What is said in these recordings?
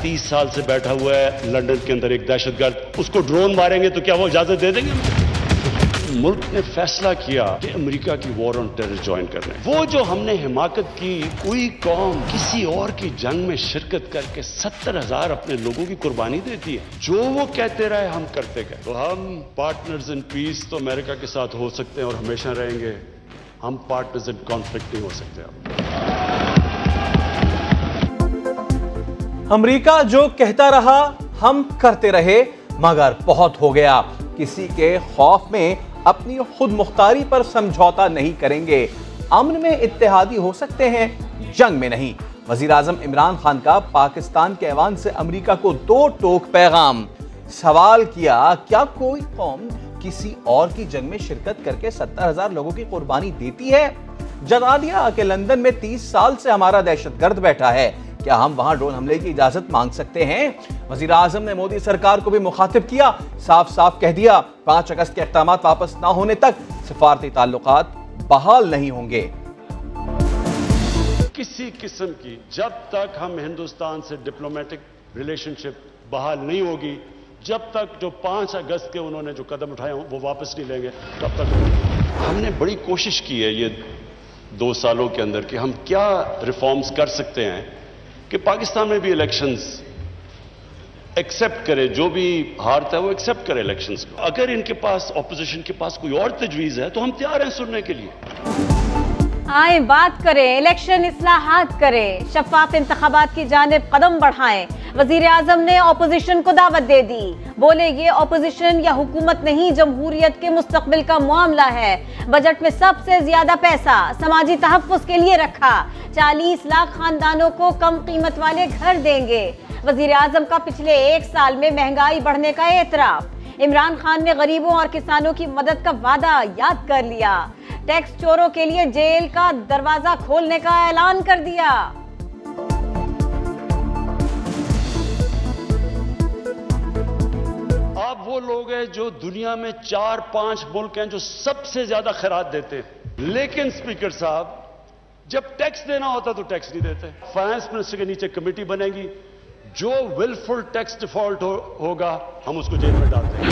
30 साल से बैठा हुआ है लंदन के अंदर एक दहशतगर्द, उसको ड्रोन मारेंगे तो क्या वो इजाजत दे देंगे? मुल्क ने फैसला किया कि अमेरिका की वॉर ऑन टेरर ज्वाइन करना है। वो जो हमने हिमाकत की, कोई कौम किसी और की जंग में शिरकत करके 70,000 अपने लोगों की कुर्बानी देती है। जो वो कहते रहे हम करते गए। तो हम पार्टनर्स इन पीस तो अमेरिका के साथ हो सकते हैं और हमेशा रहेंगे, हम पार्टनर्स इन कॉन्फ्लिक्ट नहीं हो सकते। अमेरिका जो कहता रहा हम करते रहे, मगर बहुत हो गया। किसी के खौफ में अपनी खुद मुख्तारी पर समझौता नहीं करेंगे। अमन में इत्तेहादी हो सकते हैं, जंग में नहीं। वजीर आजम इमरान खान का पाकिस्तान के ऐवान से अमेरिका को 2 टोक पैगाम। सवाल किया, क्या कोई कौम किसी और की जंग में शिरकत करके 70,000 लोगों की कुर्बानी देती है? जता दिया कि लंदन में 30 साल से हमारा दहशतगर्द बैठा है, क्या हम वहां ड्रोन हमले की इजाजत मांग सकते हैं? वजीर आजम ने मोदी सरकार को भी मुखातिब किया, साफ साफ कह दिया 5 अगस्त के इक़दामात वापस ना होने तक सफारती ताल्लुकात बहाल नहीं होंगे। किसी किस्म की जब तक हम हिंदुस्तान से डिप्लोमेटिक रिलेशनशिप बहाल नहीं होगी, जब तक जो 5 अगस्त के उन्होंने जो कदम उठाए वो वापस नहीं लेंगे, तब तक हमने बड़ी कोशिश की है ये 2 सालों के अंदर कि हम क्या रिफॉर्म्स कर सकते हैं कि पाकिस्तान में भी इलेक्शंस एक्सेप्ट करे, जो भी हारता है वो एक्सेप्ट करे इलेक्शंस को। अगर इनके पास ऑपोजिशन के पास कोई और तजवीज है तो हम तैयार हैं सुनने के लिए। आए बात करें, इलेक्शन इस्लाहात करें, शफाफ इंतखाबात की जानिब कदम बढ़ाएं। वजीर आजम ने ऑपोजिशन को दावत दे दी, बोले ये ऑपोजिशन या हुकूमत नहीं, जमहूरियत के मुस्तकबिल का मामला है। बजट में सबसे ज्यादा पैसा समाजी तहफ़्फ़ुज़ के लिए रखा, 40 लाख खानदानों को कम कीमत वाले घर देंगे। वजीर आजम का पिछले 1 साल में महंगाई बढ़ने का एतराफ। इमरान खान ने गरीबों और किसानों की मदद का वादा याद कर लिया। टैक्स चोरों के लिए जेल का दरवाजा खोलने का ऐलान कर दिया। आप वो लोग हैं जो दुनिया में 4-5 मुल्क हैं जो सबसे ज्यादा खैरात देते हैं, लेकिन स्पीकर साहब जब टैक्स देना होता तो टैक्स नहीं देते। फाइनेंस मिनिस्टर के नीचे कमेटी बनेगी, जो विलफुल टैक्स डिफॉल्ट होगा हम उसको जेल में डाल देंगे।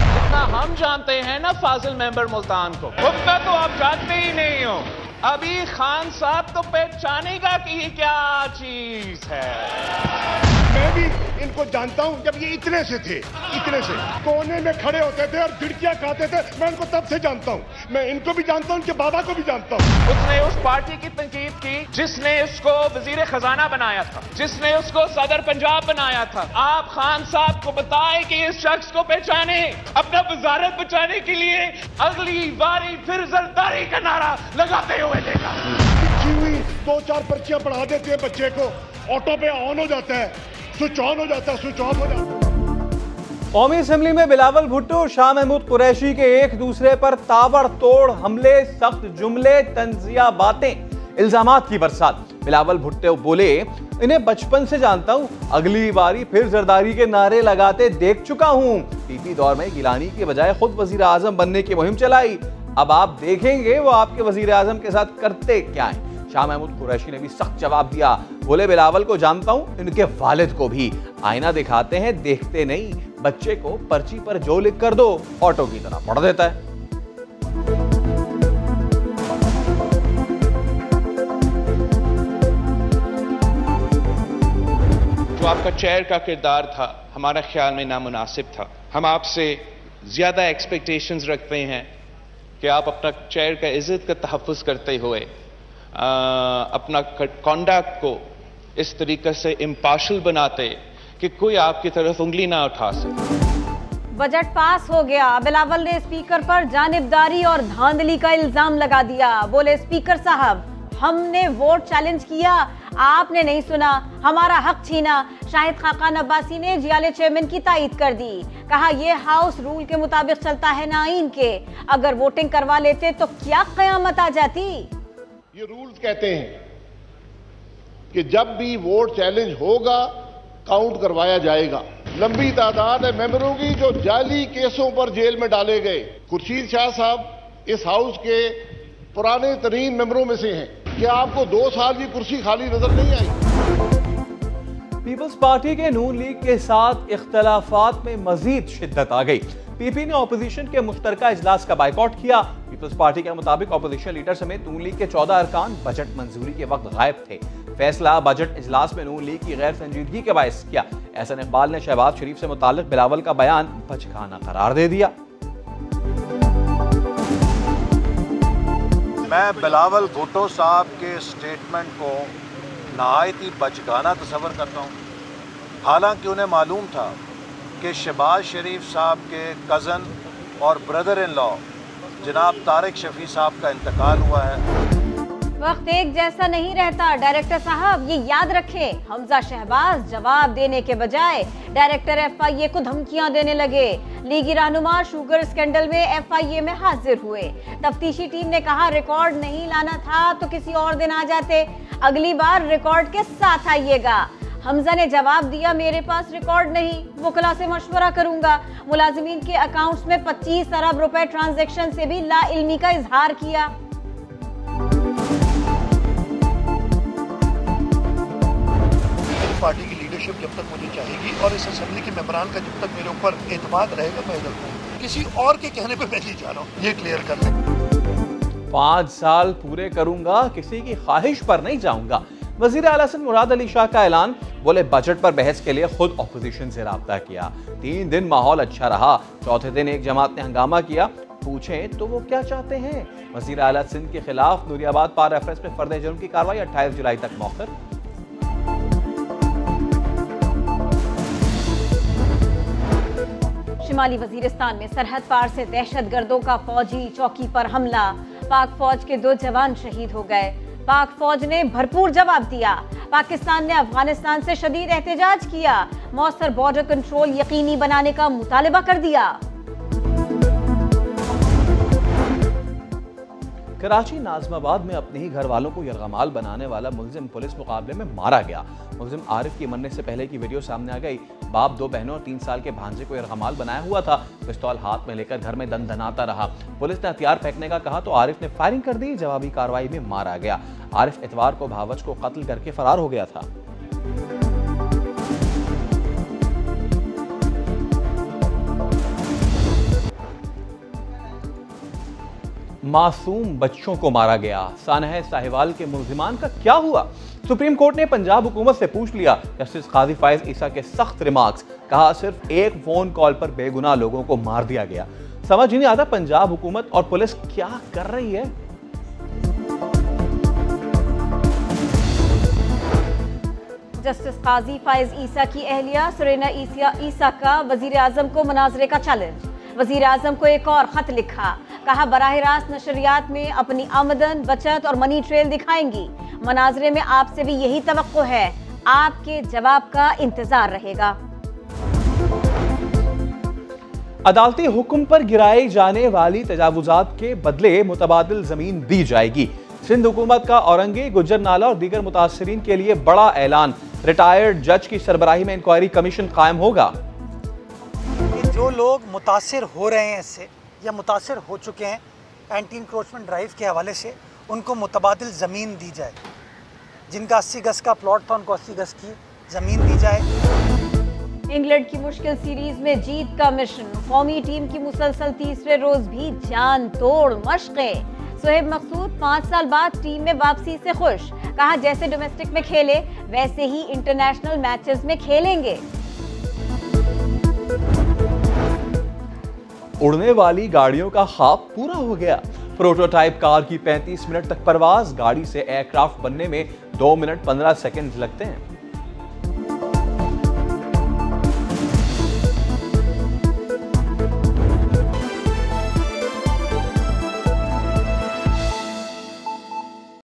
जितना हम जानते हैं ना फाजिल मेंबर मुल्तान को, उतना तो आप जानते ही नहीं हो। अभी खान साहब तो पहचानेगा कि ये क्या चीज है। मैं भी इनको जानता हूं, जब ये इतने से थे, इतने से कोने में खड़े होते थे और गिड़कियां खाते थे, मैं इनको तब से जानता हूं। मैं इनको भी जानता हूं, उनके बाबा को भी जानता हूं। उसने उस पार्टी की तनकीद की जिसने उसको वजीर खजाना बनाया था, जिसने उसको सदर पंजाब बनाया था। आप खान साहब को बताएं कि इस शख्स को पहचाने, अपना वजारत बचाने के लिए अगली बारी फिर जरदारी का नारा लगाते हुए देखा। 2-4 पर्चियां पढ़ा देते हैं बच्चे को, ऑटो पे ऑन हो जाता है, स्विच ऑन हो जाता है, स्विच ऑफ हो जाता है। कौमी असेंबली में बिलावल भुट्टो और शाह महमूद कुरैशी के एक दूसरे पर ताबड़तोड़ हमले, सख्त जुमले, तंजिया बातें, इल्जामात की बरसात। बिलावल भुट्टो बोले, इन्हें बचपन से जानता हूं, अगली बारी फिर जरदारी के नारे लगाते देख चुका हूं। पीपी दौर में गिलानी के बजाय खुद वजीर आजम बनने की मुहिम चलाई। अब आप देखेंगे वो आपके वजीर आजम के साथ करते क्या है। शाह महमूद कुरैशी ने भी सख्त जवाब दिया, बोले बिलावल को जानता हूं, इनके वालिद को भी। आईना दिखाते हैं, देखते नहीं। बच्चे को पर्ची पर जो लिख कर दो, ऑटो की तरह पढ़ देता है। जो आपका चेयर का किरदार था, हमारा ख्याल में नामुनासिब था। हम आपसे ज्यादा एक्सपेक्टेशंस रखते हैं कि आप अपना चेयर का इज्जत का तहफ़्फ़ुज़ करते हुए अपना कॉन्डक्ट को इस तरीके से इम्पार्शल बनाते कि कोई आपकी तरफ उंगली ना उठा सके। बजट पास हो गया। बिलावल ने स्पीकर पर जानिबदारी और धांधली का इल्जाम लगा दिया। बोले, स्पीकर साहब, हमने वोट चैलेंज किया, आपने नहीं सुना, हमारा हक छीना। शाहिद खाकान अब्बासी ने जियाले चेयरमैन की तायीद कर दी। कहा, यह हाउस रूल के मुताबिक चलता है, ना आईन के। अगर वोटिंग करवा लेते तो क्या कयामत आ जाती। ये रूल्स कहते हैं कि जब भी वोट चैलेंज होगा काउंट करवाया जाएगा। लंबी तादाद है मेंबरों की जो जाली केसों पर जेल में डाले गए। खुर्शीद शाह साहब इस हाउस के पुराने तरीन मेंबरों में से हैं। क्या आपको 2 साल की कुर्सी खाली नजर नहीं आई? पीपल्स पार्टी के नून लीग के साथ इख्तलाफात में मजीद शिद्दत आ गई। पीपी ने ऑपोजिशन के मुश्तरका इजलास का बाइकआउट किया। पीपल्स पार्टी के मुताबिक ऑपोजिशन लीडर समेत नून लीग के 14 अरकान बजट मंजूरी के वक्त गायब थे। फैसला बजट इजलास में नून लीग की गैर संजीदगी के बायस किया। एहसन इकबाल ने शहबाज शरीफ से मुताल्लिक बिलावल का बयान बचकाना करार दे दिया। मैं बिलावल भुट्टो साहब के स्टेटमेंट को नहायत ही बचकाना तस्वर करता हूँ। हालांकि उन्हें मालूम था कि शहबाज शरीफ साहब के कज़न और ब्रदर इन लॉ जनाब तारिक शफी साहब का इंतकाल हुआ है। वक्त एक जैसा नहीं रहता डायरेक्टर साहब, ये याद रखें। हमजा शहबाज जवाब देने के बजाय डायरेक्टर FIA को धमकियां देने लगे। लीगी रहनुमा शुगर स्कैंडल में FIA में हाजिर हुए। तफ्तीशी टीम ने कहा रिकॉर्ड नहीं लाना था तो किसी और दिन आ जाते, अगली बार रिकॉर्ड के साथ आइएगा। हमजा ने जवाब दिया मेरे पास रिकॉर्ड नहीं, वकला से मशवरा करूंगा। मुलाजिमीन के अकाउंट्स में 25 अरब रुपए ट्रांजैक्शन से भी लाइल्मी का इजहार किया। पार्टी की लीडरशिप जब तक मुझे चाहेगी और इस असेंबली के मेंबरान का जब तक मेरे ऊपर एतमाद रहेगा, मैं इधर हूँ। किसी और के कहने पे मैं नहीं जा रहा हूँ, ये क्लियर कर लें। 5 साल पूरे करूंगा, किसी की ख्वाहिश पर नहीं जाऊंगा। वजीर आला सिंध मुराद अली शाह का ऐलान। बोले बजट पर बहस के लिए खुद ऑपोजिशन से राब्ता किया। 3 दिन माहौल अच्छा रहा। चौथे दिन एक जमात ने हंगामा किया। पूछें तो वो क्या चाहते हैं। वजीर आला सिंध के खिलाफ नूरियाबाद पार रेफरेंस में फर्द जुर्म की कार्रवाई 28 जुलाई तक मौखर। शिमाली वजीरिस्तान में सरहद पार से दहशतगर्दों का फौजी चौकी पर हमला। पाक फौज के 2 जवान शहीद हो गए। पाक फौज ने भरपूर जवाब दिया। पाकिस्तान ने अफगानिस्तान से शदीद एहतजाज किया। मौसर बॉर्डर कंट्रोल यकीनी बनाने का मुतालबा कर दिया। कराची नाजमाबाद में अपने ही घर वालों को यरगमाल बनाने वाला मुलजिम पुलिस मुकाबले में मारा गया। मुलजिम आरिफ की मरने से पहले की वीडियो सामने आ गई। बाप 2 बहनों और 3 साल के भांजे को यरगमाल बनाया हुआ था। पिस्तौल हाथ में लेकर घर में दनदनाता रहा। पुलिस ने हथियार फेंकने का कहा तो आरिफ ने फायरिंग कर दी। जवाबी कार्रवाई में मारा गया। आरिफ इतवार को भावच को कत्ल करके फरार हो गया था। मासूम बच्चों को मारा गया। सानह साहिवाल के मुल्जिमान का क्या हुआ? सुप्रीम कोर्ट ने पंजाब हुकूमत से पूछ लिया। जस्टिस काजी फायज ईसा के सख्त रिमार्क्स। कहा सिर्फ एक फोन कॉल पर बेगुनाह लोगों को मार दिया गया। समझ नहीं आता पंजाब हुकूमत और पुलिस क्या कर रही है। जस्टिस काजी फायज ईसा की अहलिया सुरेना ईसा का वजीर आजम को मुनाजरे का चैलेंज। वजीर आजम को एक और खत लिखा। कहा बराह रास्त नशरियात में अपनी आमदन बचत और मनी ट्रेल दिखाएंगी। मनाजरे में आपसे भी यही तवक्को है। आपके जवाब का इंतजार रहेगा। अदालती हुक्म पर गिराई जाने वाली तजावुजात के बदले मुतबादिल जमीन दी जाएगी। सिंध हुकूमत का औरंगी, गुज्जर नाला और दीगर मुतासरीन के लिए बड़ा ऐलान। रिटायर्ड जज की सरबराही में इंक्वायरी कमीशन कायम होगा। जो लोग मुतासिर हो रहे हैं इससे या मुतासिर हो चुके हैं एंटी इंक्रोचमेंट ड्राइव के हवाले से, उनको मुतबादिल ज़मीन दी जाए। जिनका 80 गज का प्लॉट था उनको 80 गज की ज़मीन दी जाए। इंग्लैंड की मुश्किल सीरीज में जीत का मिशन। कौमी टीम की मुसलसल तीसरे रोज भी जान तोड़ मशक़ें। सुहेब मकसूद 5 साल बाद टीम में वापसी से खुश। कहा जैसे डोमेस्टिक में खेले वैसे ही इंटरनेशनल मैचेस में खेलेंगे। उड़ने वाली गाड़ियों का ख्वाब पूरा हो गया। प्रोटोटाइप कार की 35 मिनट तक परवाज। गाड़ी से एयरक्राफ्ट बनने में 2 मिनट 15 सेकंड लगते हैं।